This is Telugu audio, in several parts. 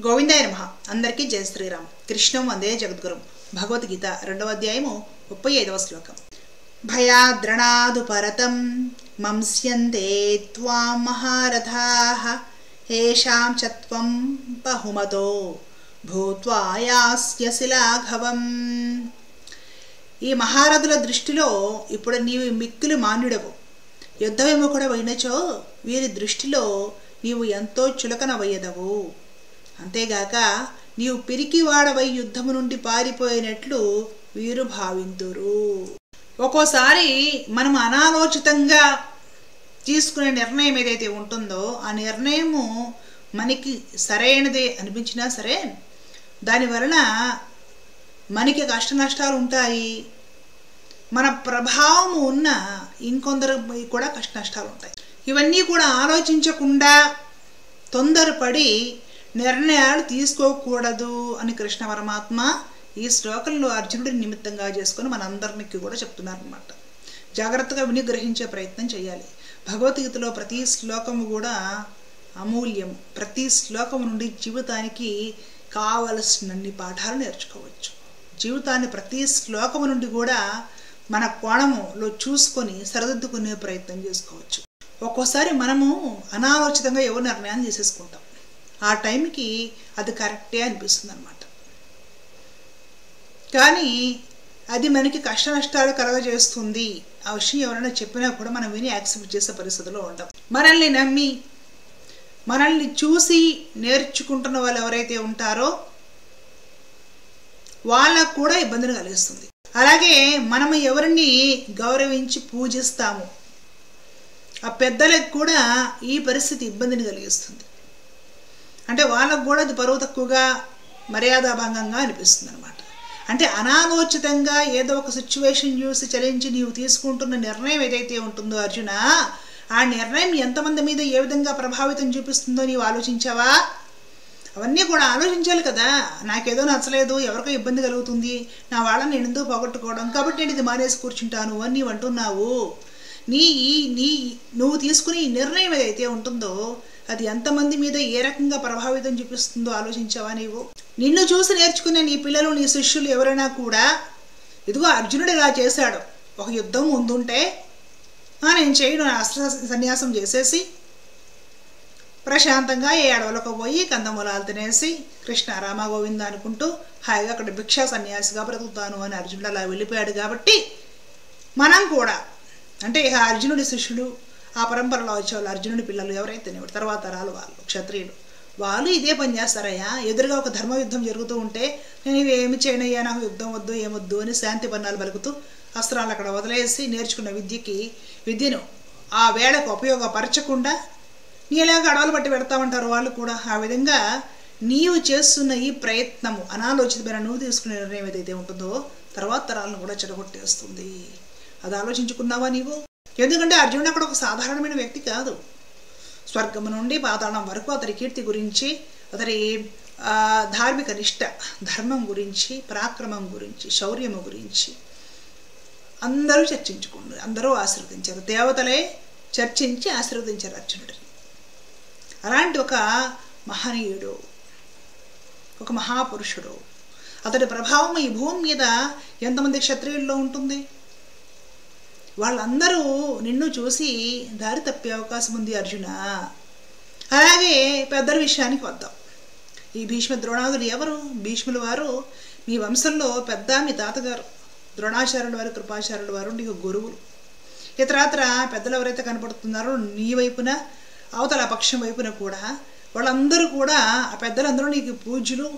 గోవిందాయ నమః. అందరికీ జయ శ్రీరామ్. కృష్ణం వందే జగద్గురుం. భగవద్గీత 2వ అధ్యాయము 35వ శ్లోకం. భయాద్రణాదు పరతం మంస్యంతే త్వాం మహారథాః ఏషాం చత్వం బహుమతో భూత్వా యాస్యసి లాఘవం. ఈ మహారథుల దృష్టిలో ఇప్పుడు నీవు మిక్కిలి మాన్యుడవు, యుద్ధ విముఖుడవైనచో వీరి దృష్టిలో నీవు ఎంతో చులకనవయ్యదవు. అంతేగాక నీవు పిరికివాడవై యుద్ధము నుండి పారిపోయినట్లు వీరు భావింతురు. ఒక్కోసారి మనం అనాలోచితంగా తీసుకునే నిర్ణయం ఏదైతే ఉంటుందో ఆ నిర్ణయము మనకి సరైనదే అనిపించినా సరే దానివలన మనకి కష్ట నష్టాలు ఉంటాయి. మన ప్రభావం ఉన్న ఇంకొందరు కూడా కష్ట నష్టాలు ఉంటాయి. ఇవన్నీ కూడా ఆలోచించకుండా తొందరపడి నిర్ణయాలు తీసుకోకూడదు అని కృష్ణ పరమాత్మ ఈ శ్లోకంలో అర్జునుడిని నిమిత్తంగా చేసుకొని మనందరికీ కూడా చెప్తున్నారన్నమాట. జాగ్రత్తగా విని గ్రహించే ప్రయత్నం చేయాలి. భగవద్గీతలో ప్రతి శ్లోకము కూడా అమూల్యం. ప్రతి శ్లోకం నుండి జీవితానికి కావలసినన్ని పాఠాలు నేర్చుకోవచ్చు. జీవితాన్ని ప్రతి శ్లోకము నుండి కూడా మన కోణములో చూసుకొని సరిదిద్దుకునే ప్రయత్నం చేసుకోవచ్చు. ఒక్కోసారి మనము అనాలోచితంగా ఏవో నిర్ణయాలు చేసేసుకుంటాం. ఆ టైంకి అది కరెక్టే అనిపిస్తుంది అన్నమాట. కానీ అది మనకి కష్ట నష్టాలు కలగజేస్తుంది. ఆ విషయం ఎవరైనా చెప్పినా కూడా మనం విని యాక్సెప్ట్ చేసే పరిస్థితిలో ఉంటాం. మనల్ని నమ్మి మనల్ని చూసి నేర్చుకుంటున్న వాళ్ళు ఎవరైతే ఉంటారో వాళ్ళకు కూడా ఇబ్బందిని కలిగిస్తుంది. అలాగే మనము ఎవరిని గౌరవించి పూజిస్తాము ఆ పెద్దలకు కూడా ఈ పరిస్థితి ఇబ్బందిని కలిగిస్తుంది. అంటే వాళ్ళకు కూడా అది పరువు తక్కువగా మర్యాదాభంగంగా అనిపిస్తుంది అనమాట. అంటే అనాలోచితంగా ఏదో ఒక సిచ్యువేషన్ చూసి చలించి నీవు తీసుకుంటున్న నిర్ణయం ఏదైతే ఉంటుందో అర్జున, ఆ నిర్ణయం ఎంతమంది మీద ఏ విధంగా ప్రభావితం చూపిస్తుందో నీవు ఆలోచించావా? అవన్నీ కూడా ఆలోచించాలి కదా. నాకేదో నచ్చలేదు, ఎవరికో ఇబ్బంది కలుగుతుంది, నా వాళ్ళని నేను ఎందుకు పోగొట్టుకోవడం, కాబట్టి నేను ఇది మానేసి కూర్చుంటాను అని నీవు అంటున్నావు. నువ్వు తీసుకుని ఈ నిర్ణయం ఏదైతే ఉంటుందో అది ఎంతమంది మీద ఏ రకంగా ప్రభావితం చూపిస్తుందో ఆలోచించావా నీవు? నిన్ను చూసి నేర్చుకునే నీ పిల్లలు, నీ శిష్యులు ఎవరైనా కూడా ఇదిగో అర్జునుడు ఇలా చేశాడు, ఒక యుద్ధం ముందుంటే నేను చేయను, అస్త్ర సన్యాసం చేసేసి ప్రశాంతంగా ఏ అడవులకు పోయి కందమూలాలు తినేసి కృష్ణ రామ గోవింద అనుకుంటూ హాయిగా అక్కడ భిక్షా సన్యాసిగా బ్రతుకుతాను అని అర్జునుడు అలా వెళ్ళిపోయాడు. కాబట్టి మనం కూడా అంటే ఇక అర్జునుడి శిష్యుడు, ఆ పరంపరలో వచ్చేవాళ్ళు అర్జునుడి పిల్లలు ఎవరైతే తర్వాత తరాలు వాళ్ళు క్షత్రియులు, వాళ్ళు ఇదే పని చేస్తారయ్యా. ఎదురుగా ఒక ధర్మ యుద్ధం జరుగుతూ ఉంటే నేను ఇవి ఏమి చేయనయ్యా, నాకు యుద్ధం వద్దు ఏమొద్దు అని శాంతి పన్నాలు పలుకుతూ అస్త్రాలు అక్కడ వదిలేసి నేర్చుకున్న విద్యను ఆ వేళకు ఉపయోగపరచకుండా నీలాగా అడవులు పట్టి పెడతామంటారు వాళ్ళు కూడా. ఆ విధంగా నీవు చేస్తున్న ఈ ప్రయత్నము అనాలోచితమైన నువ్వు తీసుకునే నిర్ణయం ఏదైతే ఉంటుందో తర్వాత తరాలను కూడా చెడగొట్టేస్తుంది. అది ఆలోచించుకున్నావా నీవు? ఎందుకంటే అర్జునుడు అక్కడ ఒక సాధారణమైన వ్యక్తి కాదు. స్వర్గం నుండి పాతాళం వరకు అతని కీర్తి గురించి, అతని ధార్మిక నిష్ట, ధర్మం గురించి, పరాక్రమం గురించి, శౌర్యము గురించి అందరూ చర్చించుకున్నారు, అందరూ ఆశీర్వదించారు. దేవతలే చర్చించి ఆశీర్వదించారు అర్జునుడిని. అలాంటి ఒక మహనీయుడు, ఒక మహాపురుషుడు, అతడి ప్రభావం ఈ భూమి మీద ఎంతమంది క్షత్రియుల్లో ఉంటుంది? వాళ్ళందరూ నిన్ను చూసి దారి తప్పే అవకాశం ఉంది అర్జున. అలాగే పెద్దల విషయానికి వద్దాం. ఈ భీష్మ ద్రోణాదులు ఎవరు? భీష్ముల వారు మీ వంశంలో పెద్ద, మీ తాతగారు ద్రోణాచార్యుల వారు, కృపాచార్యుల వారు నీకు గురువులు. ఇతరాతర పెద్దలు ఎవరైతే కనపడుతున్నారో నీ వైపున అవతల పక్షం వైపున కూడా వాళ్ళందరూ కూడా ఆ పెద్దలందరూ నీకు పూజ్యులు.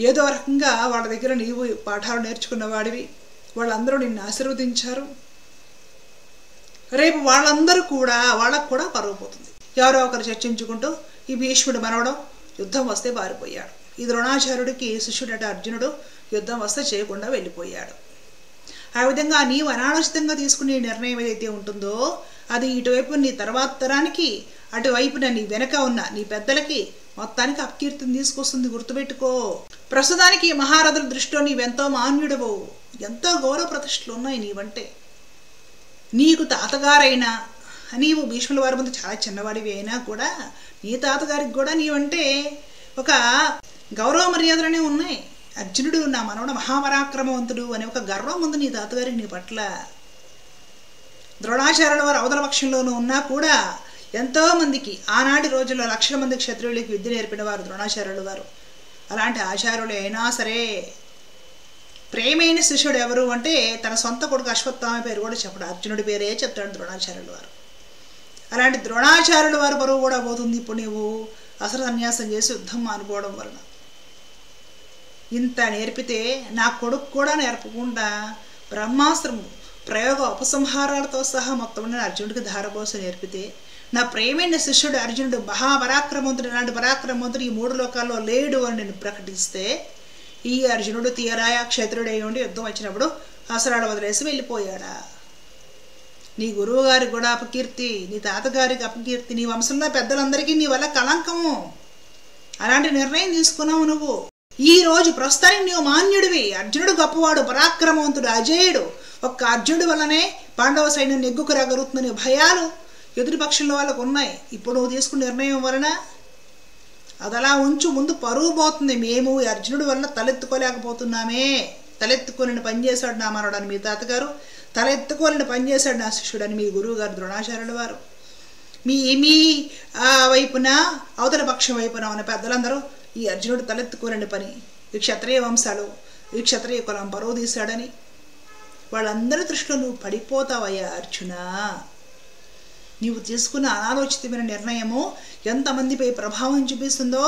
ఏదో రకంగా వాళ్ళ దగ్గర నీవు పాఠాలు నేర్చుకున్న వాడివి. వాళ్ళందరూ నిన్ను ఆశీర్వదించారు. రేపు వాళ్ళకు కూడా పరువు పోతుంది. ఎవరో ఒకరు చర్చించుకుంటూ ఈ భీష్ముడు మనవడం యుద్ధం వస్తే పారిపోయాడు, ఈ ద్రోణాచార్యుడికి శిష్యుడట అర్జునుడు యుద్ధం వస్తే చేయకుండా వెళ్ళిపోయాడు. ఆ విధంగా నీవు అనాలోచితంగా తీసుకునే నిర్ణయం ఏదైతే ఉంటుందో అది ఇటువైపు నీ తర్వాత తరానికి, అటువైపున నీ వెనక ఉన్న నీ పెద్దలకి మొత్తానికి అపకీర్తిని తీసుకొస్తుంది. గుర్తుపెట్టుకో. ప్రస్తుతానికి మహారథుల దృష్టిలో నీవెంతో మాన్యుడవు, ఎంతో గౌరవ ప్రతిష్టలు ఉన్నాయి నీవంటే. నీకు తాతగారైనా నీవు భీష్ముల వారి ముందు చాలా చిన్నవాడివి అయినా కూడా నీ తాతగారికి కూడా నీవంటే ఒక గౌరవ మర్యాదలనే ఉన్నాయి. అర్జునుడు నా మనవడు మహాపరాక్రమవంతుడు అనే ఒక గర్వం ఉంది నీ తాతగారికి నీ పట్ల. ద్రోణాచార్యుల వారు అవతల పక్షంలోనూ ఉన్నా కూడా ఎంతోమందికి ఆనాటి రోజుల్లో లక్షల మంది క్షత్రియులకి విద్య నేర్పిన వారు ద్రోణాచార్యుల వారు. అలాంటి ఆచార్యులు అయినా సరే ప్రేమైన శిష్యుడు ఎవరు అంటే తన సొంత కొడుకు అశ్వత్థామ పేరు కూడా చెప్పడు, అర్జునుడి పేరే చెప్తాడు ద్రోణాచార్యుల వారు. అలాంటి ద్రోణాచార్యుల వారి పరువు కూడా పోతుంది ఇప్పుడు నీవు అసలు సన్యాసం చేసి యుద్ధం మానుకోవడం వలన. ఇంత నేర్పితే నా కొడుకు కూడా నేర్పకుండా బ్రహ్మాస్త్రము ప్రయోగ ఉపసంహారాలతో సహా మొత్తం నేను అర్జునుడికి ధారపోసి నేర్పితే నా ప్రేమైన శిష్యుడు అర్జునుడు మహాపరాక్రమవంతుడు, ఇలాంటి పరాక్రమవంతుడు ఈ 3 లోకాల్లో లేడు అని నేను ప్రకటిస్తే ఈ అర్జునుడు తీరాయ క్షత్రుడై ఉండి యుద్ధం వచ్చినప్పుడు అసరాలు వదిలేసి వెళ్ళిపోయాడా? నీ గురువు గారికి కూడా అపకీర్తి, నీ తాతగారికి అపకీర్తి, నీ వంశంలో పెద్దలందరికీ నీ వల్ల కళంకము. అలాంటి నిర్ణయం తీసుకున్నావు నువ్వు. ఈ రోజు ప్రస్తుతానికి నీవు మాన్యుడివి. అర్జునుడు గొప్పవాడు, పరాక్రమవంతుడు, అజేయుడు. ఒక్క అర్జునుడి వల్లనే పాండవ సైన్యం నెగ్గుకు రాగలుగుతుందనే భయాలు ఎదుటి పక్షంలో వాళ్ళకు ఉన్నాయి. ఇప్పుడు నువ్వు తీసుకున్న నిర్ణయం వలన అదలా ఉంచు, ముందు పరువు పోతుంది. మేము అర్జునుడి వల్ల తలెత్తుకోలేకపోతున్నామే. తలెత్తుకోలేని పనిచేశాడు నా మనవడని మీ తాతగారు, తలెత్తుకోలేని పనిచేశాడు నా శిష్యుడని మీ గురువు గారు ద్రోణాచార్యుల వారు. మీ వైపున అవతల పక్షం వైపున ఉన్న పెద్దలందరూ ఈ అర్జునుడు తలెత్తుకోలేని పని, ఈ క్షత్రియ వంశాలు, ఈ క్షత్రియ కులం పరువు తీశాడని వాళ్ళందరి దృష్టిలో నువ్వు పడిపోతావయ్యా అర్జున. నీవు తీసుకున్న అనాలోచితమైన నిర్ణయము ఎంతమందిపై ప్రభావం చూపిస్తుందో,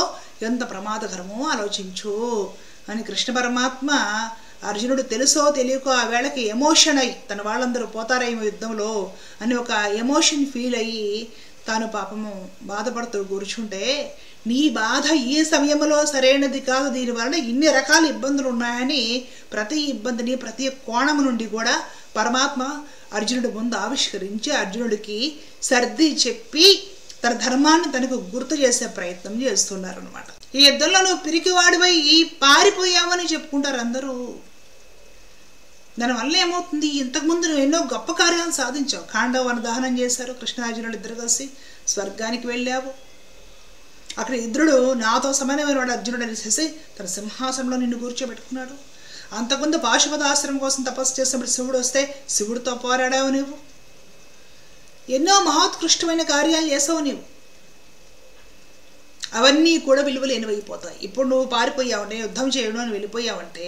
ఎంత ప్రమాదకరమో ఆలోచించు అని కృష్ణ పరమాత్మ అర్జునుడు తెలుసో తెలియకో ఆ వేళకి ఎమోషన్ అయ్యి తన వాళ్ళందరూ పోతారేమో యుద్ధంలో అని ఒక ఎమోషన్ ఫీల్ అయ్యి తాను పాపము బాధపడుతూ కూర్చుంటే నీ బాధ ఈ సమయంలో సరైనది కాదు, దీనివలన ఇన్ని రకాల ఇబ్బందులు ఉన్నాయని ప్రతి ఇబ్బందిని ప్రతి కోణం నుండి కూడా పరమాత్మ అర్జునుడి ముందు ఆవిష్కరించి అర్జునుడికి సర్ది చెప్పి తన ధర్మాన్ని తనకు గుర్తు చేసే ప్రయత్నం చేస్తున్నారు అనమాట. ఈ యుద్ధంలో నువ్వు పిరికివాడిపై పారిపోయావని చెప్పుకుంటారు అందరూ. దానివల్ల ఏమవుతుంది, ఇంతకుముందు నువ్వు ఎన్నో గొప్ప కార్యాలు సాధించావు. ఖాండవాన్ని దహనం చేశారు కృష్ణార్జునుడు ఇద్దరు కలిసి, స్వర్గానికి వెళ్ళావు. అక్కడ ఇంద్రుడు నాతో సమానమైన వాడు అర్జునుడు అనేసి తన సింహాసనంలో నిన్ను కూర్చోబెట్టుకున్నాడు. అంతకుముందు పాశుపతాశ్రమం కోసం తపస్సు చేసినప్పుడు శివుడు వస్తే శివుడితో పోరాడావు నువ్వు. ఎన్నో మహోత్కృష్టమైన కార్యాలు చేసావు నీవు. అవన్నీ కూడా విలువలేనివైపోతాయి. ఇప్పుడు నువ్వు పారిపోయావంటే, యుద్ధం చేయడం అని వెళ్ళిపోయావంటే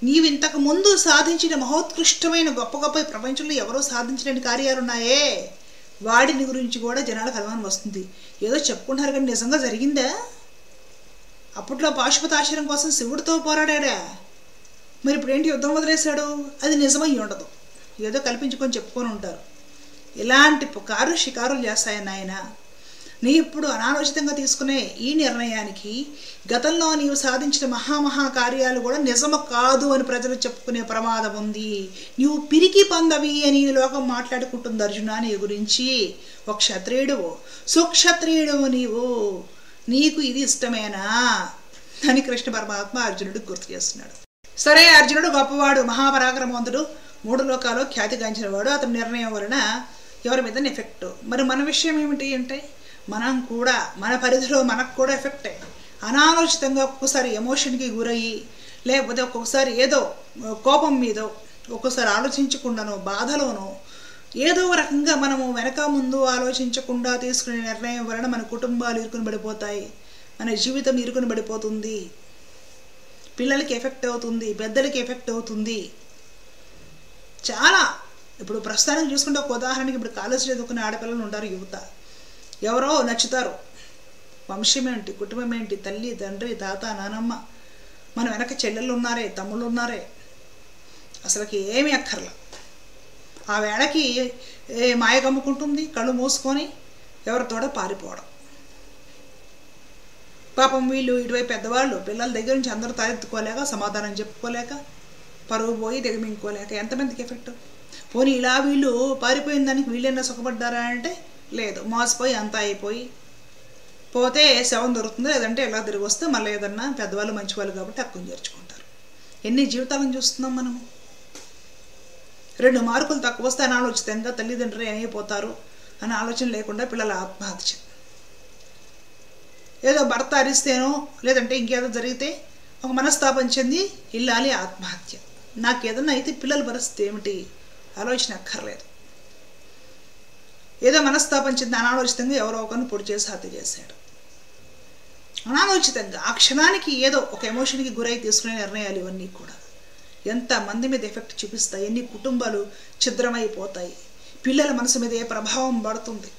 నీవు ఇంతకు ముందు సాధించిన మహోత్కృష్టమైన గొప్ప గొప్ప ప్రపంచంలో ఎవరో సాధించలేని కార్యాలున్నాయే, వాడిని గురించి కూడా జనాలకు అనుమానం వస్తుంది. ఏదో చెప్పుకుంటారు కానీ నిజంగా జరిగిందా? అప్పట్లో పాశుపతాశ్రమం కోసం శివుడితో పోరాడా, మరి ఇప్పుడు ఏంటి యుద్ధం వదిలేశాడు? అది నిజమై ఉండదు, ఏదో కల్పించుకొని చెప్పుకొని ఉంటారు. ఇలాంటి పుకారు షికారులు చేస్తాయని ఆయన నీ ఇప్పుడు అనాలోచితంగా తీసుకునే ఈ నిర్ణయానికి గతంలో నీవు సాధించిన మహామహా కార్యాలు కూడా నిజము కాదు అని ప్రజలు చెప్పుకునే ప్రమాదం ఉంది. నీవు పిరికి పందవి అని లోకం మాట్లాడుకుంటుంది అర్జున నీ గురించి. ఒక క్షత్రియుడువు, సుక్షత్రియుడువు నీవు, నీకు ఇది ఇష్టమేనా అని కృష్ణ పరమాత్మ అర్జునుడికి గుర్తు చేస్తున్నాడు. సరే, అర్జునుడు గొప్పవాడు, మహాపరాక్రమవంతుడు, 3 లోకాల్లో ఖ్యాతిగాంచిన వాడు. అతని నిర్ణయం వలన ఎవరి మీద ఎఫెక్ట్. మరి మన విషయం ఏమిటి అంటే మనం కూడా మన పరిధిలో మనకు కూడా ఎఫెక్టే. అనాలోచితంగా ఒక్కొక్కసారి ఎమోషన్కి గురయ్యి, లేకపోతే ఒక్కొక్కసారి ఏదో కోపం మీదో, ఒక్కొక్కసారి ఆలోచించకుండానో బాధలోనో ఏదో రకంగా మనము వెనక ముందు ఆలోచించకుండా తీసుకునే నిర్ణయం వలన మన కుటుంబాలు ఇరుకుని పడిపోతాయి, మన జీవితం ఇరుకుని పడిపోతుంది, పిల్లలకి ఎఫెక్ట్ అవుతుంది, పెద్దలకి ఎఫెక్ట్ అవుతుంది. చాలా ఇప్పుడు ప్రస్తుతానికి చూసుకుంటే ఒక ఉదాహరణకి ఇప్పుడు కాలేజీ చదువుకునే ఆడపిల్లలు ఉంటారు, యువత. ఎవరో నచ్చుతారు, వంశం ఏంటి, కుటుంబం ఏంటి, తల్లి తండ్రి తాత నానమ్మ, మన వెనక చెల్లెళ్ళు ఉన్నారే, తమ్ముళ్ళు ఉన్నారే, అసలుకి ఏమీ అక్కర్లా. ఆ వేళకి మాయ కమ్ముకుంటుంది, కళ్ళు మూసుకొని ఎవరితోడ పారిపోవడం. పాపం వీళ్ళు ఇటువైపు పెద్దవాళ్ళు పిల్లల దగ్గర నుంచి అందరూ తలెత్తుకోలేక, సమాధానం చెప్పుకోలేక, పరువు పోయి దిగమింగుకోలేక ఎంతమందికి ఎఫెక్ట్. పోనీ ఇలా వీళ్ళు పారిపోయిన దానికి వీళ్ళైనా సుఖపడ్డారా అంటే లేదు, మోసపోయి అంతా అయిపోయి పోతే శవం దొరుకుతుంది, లేదంటే ఎలా తిరిగి వస్తే మళ్ళీ ఏదన్నా పెద్దవాళ్ళు మంచివాళ్ళు కాబట్టి హక్కుని చేర్చుకుంటారు. ఎన్ని జీవితాలను చూస్తున్నాం మనము. 2 మార్కులు తక్కువ వస్తే అనాలోచితంగా తల్లిదండ్రులు ఏమైపోతారు అని ఆలోచన లేకుండా పిల్లల ఆత్మహత్య. ఏదో భర్త అరిస్తేనో లేదంటే ఇంకేదో జరిగితే ఒక మనస్తాపం చెంది ఇల్లాలి ఆత్మహత్య. నాకు ఏదన్నా అయితే పిల్లల పరిస్థితి ఏమిటి ఆలోచన అక్కర్లేదు. ఏదో మనస్తాపం చెంది అనాలోచితంగా ఎవరో ఒకరిని పొడి చేసి హత్య చేశాడు. అనాలోచితంగా ఆ క్షణానికి ఏదో ఒక ఎమోషన్కి గురై తీసుకునే నిర్ణయాలు ఇవన్నీ కూడా ఎంతమంది మీద ఎఫెక్ట్ చూపిస్తాయి, ఎన్ని కుటుంబాలు ఛిద్రమైపోతాయి, పిల్లల మనసు మీద ఏ ప్రభావం పడుతుంది.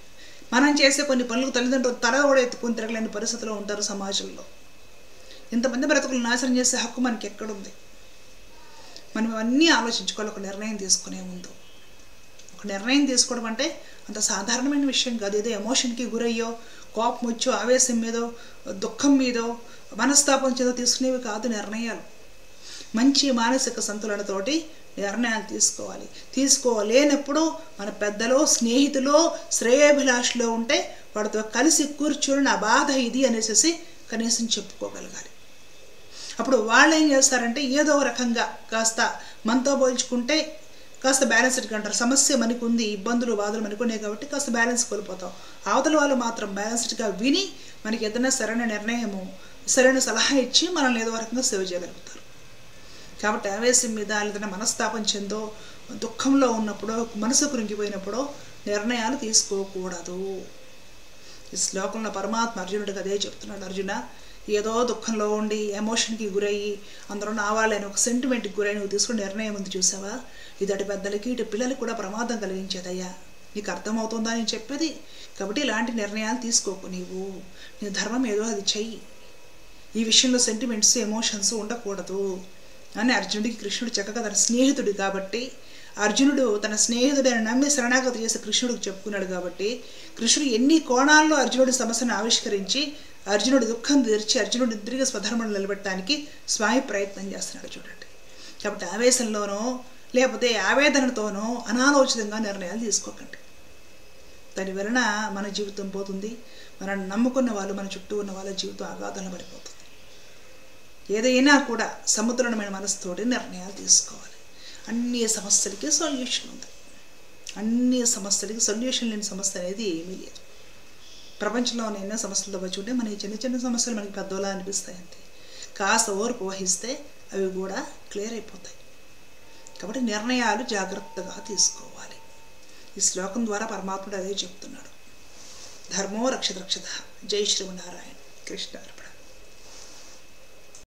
మనం చేసే కొన్ని పనులకు తల్లిదండ్రులు తల కూడా ఎత్తుకొని తిరగలేని పరిస్థితిలో ఉంటారు సమాజంలో. ఇంతమంది బ్రతుకులు నాశనం చేసే హక్కు మనకి ఎక్కడుంది? మనం ఇవన్నీ ఆలోచించుకోవాలి ఒక నిర్ణయం తీసుకునే ముందు. ఒక నిర్ణయం తీసుకోవడం అంటే అంత సాధారణమైన విషయం కాదు. ఏదో ఎమోషన్కి గురయ్యో, కోపం వచ్చో, ఆవేశం మీదో, దుఃఖం మీదో, మనస్తాపం చేదో తీసుకునేవి కాదు నిర్ణయాలు. మంచి మానసిక సంతులనతోటి నిర్ణయాలు తీసుకోవాలి. తీసుకోలేనప్పుడు మన పెద్దలో, స్నేహితులో, శ్రేయోభిలాషలో ఉంటే వాడితో కలిసి కూర్చొని నా బాధ ఇది అనేసి కనీసం చెప్పుకోగలగాలి. అప్పుడు వాళ్ళు ఏం చేస్తారంటే ఏదో రకంగా కాస్త మనతో పోల్చుకుంటే కాస్త బ్యాలెన్స్డ్గా అంటారు. సమస్య మనకు ఉంది, ఇబ్బందులు బాధలు మనకు ఉన్నాయి కాబట్టి కాస్త బ్యాలెన్స్ కోల్పోతాం. అవతల వాళ్ళు మాత్రం బ్యాలెన్స్డ్గా విని మనకి ఏదైనా సరైన నిర్ణయము, సరైన సలహా ఇచ్చి మనల్ని ఏదో రకంగా సేవ్ చేయగలుగుతారు. కాబట్టి ఆవేశం మీద లేదంటే మనస్తాపం చెందో, దుఃఖంలో ఉన్నప్పుడో, మనసు కృంగిపోయినప్పుడో నిర్ణయాలు తీసుకోకూడదు. ఈ శ్లోకంలో పరమాత్మ అర్జునుడికి అదే చెప్తున్నాడు. అర్జున, ఏదో దుఃఖంలో ఉండి ఎమోషన్కి గురయ్యి అందరూ నావాలని ఒక సెంటిమెంట్కి గురై నువ్వు తీసుకునే నిర్ణయం ఉంది చూసావా, ఇది అటు పెద్దలకి ఇటు పిల్లలకి కూడా ప్రమాదం కలిగించేదయ్యా. నీకు అర్థమవుతుందా నేను చెప్పేది? కాబట్టి ఇలాంటి నిర్ణయాలు తీసుకోకు. నీ ధర్మం ఏదో అది చెయ్యి. ఈ విషయంలో సెంటిమెంట్స్, ఎమోషన్స్ ఉండకూడదు అని అర్జునుడికి కృష్ణుడు చక్కగా తన స్నేహితుడు కాబట్టి, అర్జునుడు తన స్నేహితుడైన నమ్మి శరణాగతి చేసి కృష్ణుడికి చెప్పుకున్నాడు కాబట్టి, కృష్ణుడు ఎన్ని కోణాల్లో అర్జునుడి సమస్యను ఆవిష్కరించి అర్జునుడి దుఃఖం తీర్చి అర్జునుడి తిరిగి స్వధర్మను నిలబెట్టడానికి స్వామి ప్రయత్నం చేస్తున్నాడు చూడండి. కాబట్టి ఆవేశంలోనో లేకపోతే ఆవేదనతోనో అనాలోచితంగా నిర్ణయాలు తీసుకోకండి. దాని వలన మన జీవితం పోతుంది. మనం నమ్ముకున్న వాళ్ళు, మన చుట్టూ ఉన్న వాళ్ళ జీవితం అగాధంలో పడిపోతుంది. ఏదైనా కూడా సమతులనమైన మనసుతోటి నిర్ణయాలు తీసుకోవాలి. అన్ని సమస్యలకి సొల్యూషన్ ఉంది. అన్ని సమస్యలకి సొల్యూషన్ లేని సమస్య అనేది ఏమీ లేదు. ప్రపంచంలో ఉన్న ఎన్నో సమస్యలతో వచ్చుంటే మనకి చిన్న చిన్న సమస్యలు మనకి పెద్దోలా అనిపిస్తాయి అంతే. కాస్త ఓర్పు వహిస్తే అవి కూడా క్లియర్ అయిపోతాయి. కాబట్టి నిర్ణయాలు జాగ్రత్తగా తీసుకోవాలి. ఈ శ్లోకం ద్వారా పరమాత్ముడు అదే చెప్తున్నాడు. ధర్మో రక్షత రక్షత. జై శ్రీమన్నారాయణ. కృష్ణ.